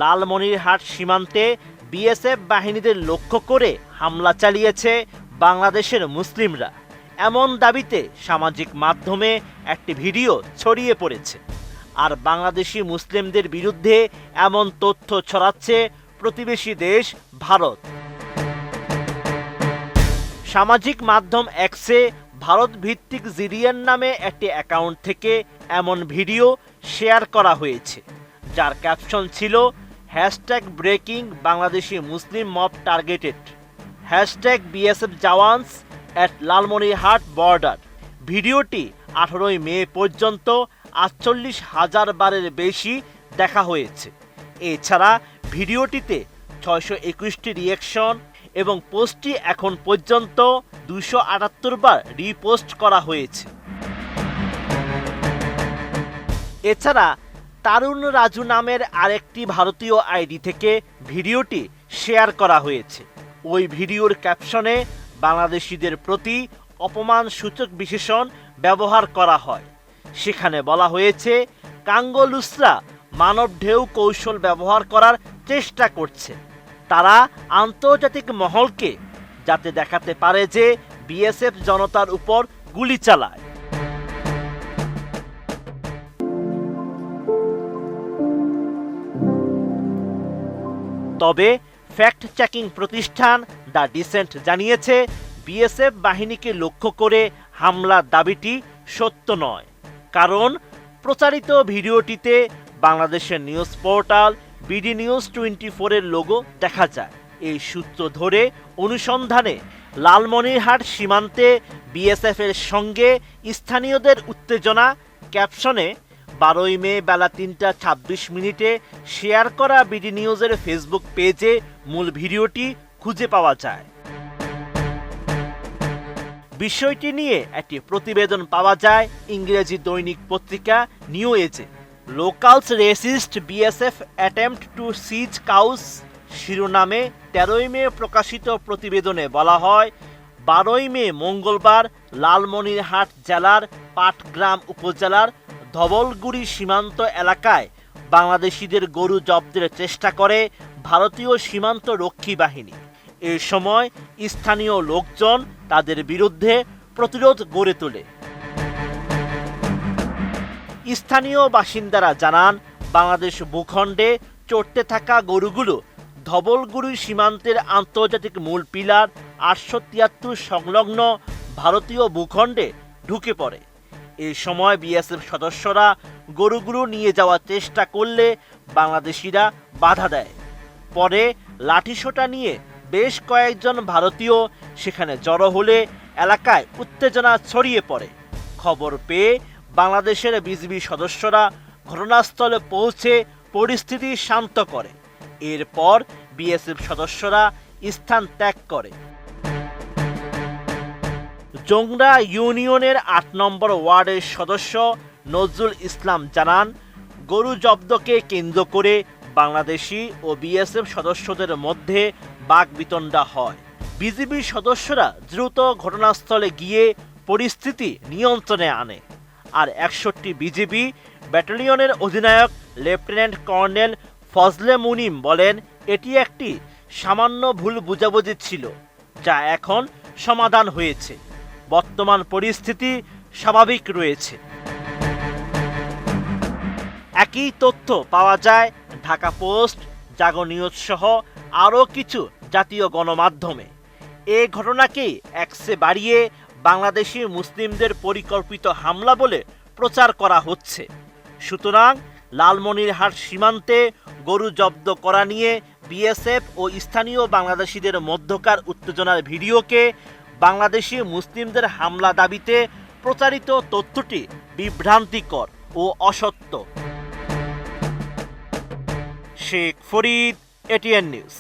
লালমনিরহাট সীমান্তে বিএসএফ বাহিনীদের লক্ষ্য করে হামলা চালিয়েছে বাংলাদেশের মুসলিমরা, এমন দাবিতে সামাজিক মাধ্যমে একটি ভিডিও ছড়িয়ে পড়েছে। আর বাংলাদেশি মুসলিমদের বিরুদ্ধে এমন তথ্য ছড়াচ্ছে প্রতিবেশী দেশ ভারত। সামাজিক মাধ্যম এক্সে ভারত ভিত্তিক জিডিএন নামে একটি অ্যাকাউন্ট থেকে এমন ভিডিও শেয়ার করা হয়েছে, যার ক্যাপশন ছিল #breaking Bangladeshi Muslim mob targeted, #BSF jawans at Lalmonirhat border. ভিডিওটি 18 মে পর্যন্ত 48,000 বারের বেশি দেখা হয়েছে। এছাড়া ভিডিওটিতে 621টি রিঅ্যাকশন এবং পোস্টটি এখন পর্যন্ত 278 বার রিপোস্ট করা হয়েছে। এছাড়া তারুণ রাজু নামের আরেকটি ভারতীয় আইডি থেকে ভিডিওটি শেয়ার করা হয়েছে। ওই ভিডিওর ক্যাপশনে বাংলাদেশিদের প্রতি অপমানসূচক বিশেষণ ব্যবহার করা হয়। সেখানে বলা হয়েছে, কাঙ্গলুসরা মানব ঢেউ কৌশল ব্যবহার করার চেষ্টা করছে। তারা আন্তর্জাতিক মহলকে যাতে দেখাতে পারে যে বিএসএফ জনতার উপর গুলি চালায়। তবে ফ্যাক্ট চেকিং প্রতিষ্ঠান দ্য ডিসেন্ট জানিয়েছে, বিএসএফ বাহিনীকে লক্ষ্য করে হামলার দাবিটি সত্য নয়, কারণ প্রচারিত ভিডিওটিতে বাংলাদেশের নিউজ পোর্টাল বিডি নিউজ 24 এর লোগো দেখা যায়। এই সূত্র ধরে অনুসন্ধানে লালমনিরহাট সীমান্তে বিএসএফ এর সঙ্গে স্থানীয়দের উত্তেজনা ক্যাপশনে 12 মে বেলা 3টা 26 শেয়ার করা বিডি নিউজের ফেসবুক পেজে মূল ভিডিওটি খুঁজে পাওয়া যায়। বিষয়টি নিয়ে একটি প্রতিবেদন পাওয়া যায় ইংরেজি দৈনিক পত্রিকা নিউ এজে। Locals resist BSF attempt to seize cows শিরোনামে 13 মে প্রকাশিত প্রতিবেদনে বলা হয়, 12 মে মঙ্গলবার লালমনিরহাট জেলার পাটগ্রাম উপজেলার ধবলগুড়ি সীমান্ত এলাকায় বাংলাদেশিদের গরু জব্দের চেষ্টা করে ভারতীয় সীমান্ত রক্ষী বাহিনী। এ সময় স্থানীয় লোকজন তাদের বিরুদ্ধে প্রতিরোধ গড়ে তোলে। স্থানীয় বাসিন্দারা জানান, বাংলাদেশ ভূখণ্ডে চড়তে থাকা গরুগুলো ধবলগুড়ি সীমান্তের আন্তর্জাতিক মূল পিলার 873 সংলগ্ন ভারতীয় ভূখণ্ডে ঢুকে পড়ে। এই সময় বিএসএফ সদস্যরা গরুগুলো নিয়ে যাওয়ার চেষ্টা করলে বাংলাদেশিরা বাধা দেয়। পরে লাঠিসোঁটা নিয়ে বেশ কয়েকজন ভারতীয় সেখানে জড়ো হলে এলাকায় উত্তেজনা ছড়িয়ে পড়ে। খবর পেয়ে বাংলাদেশের বিজিবি সদস্যরা ঘটনাস্থলে পৌঁছে পরিস্থিতি শান্ত করে। এরপর বিএসএফ সদস্যরা স্থান ত্যাগ করে। জোংরা ইউনিয়নের 8 নম্বর ওয়ার্ডের সদস্য নজরুল ইসলাম জানান, গরু জব্দকে কেন্দ্র করে বাংলাদেশি ও বিএসএফ সদস্যদের মধ্যে বাকবিতণ্ডা হয়। বিজিবি সদস্যরা দ্রুত ঘটনাস্থলে গিয়ে পরিস্থিতি নিয়ন্ত্রণে আনে। আর 61 বিজিবি ব্যাটালিয়নের অধিনায়ক লেফটেন্যান্ট কর্নেল ফজলে মুনিম বলেন, এটি একটি সামান্য ভুল বুঝাবুঝি ছিল, যা এখন সমাধান হয়েছে। বর্তমান পরিস্থিতি স্বাভাবিক রয়েছে। একই তথ্য পাওয়া যায় ঢাকা পোস্ট, জাগো নিউজ সহ আরও কিছু জাতীয় গণমাধ্যমে। এ ঘটনাকেই এক্সে বাড়িয়ে বাংলাদেশি মুসলিমদের পরিকল্পিত হামলা বলে প্রচার করা হচ্ছে। সুতরাং লালমনিরহাট সীমান্তে গরু জব্দ করা নিয়ে বিএসএফ ও স্থানীয় বাংলাদেশিদের মধ্যকার উত্তেজনার ভিডিওকে বাংলাদেশি মুসলিমদের হামলা দাবিতে প্রচারিত তথ্যটি বিভ্রান্তিকর ও অসত্য। Sheikh Farid, ATN news.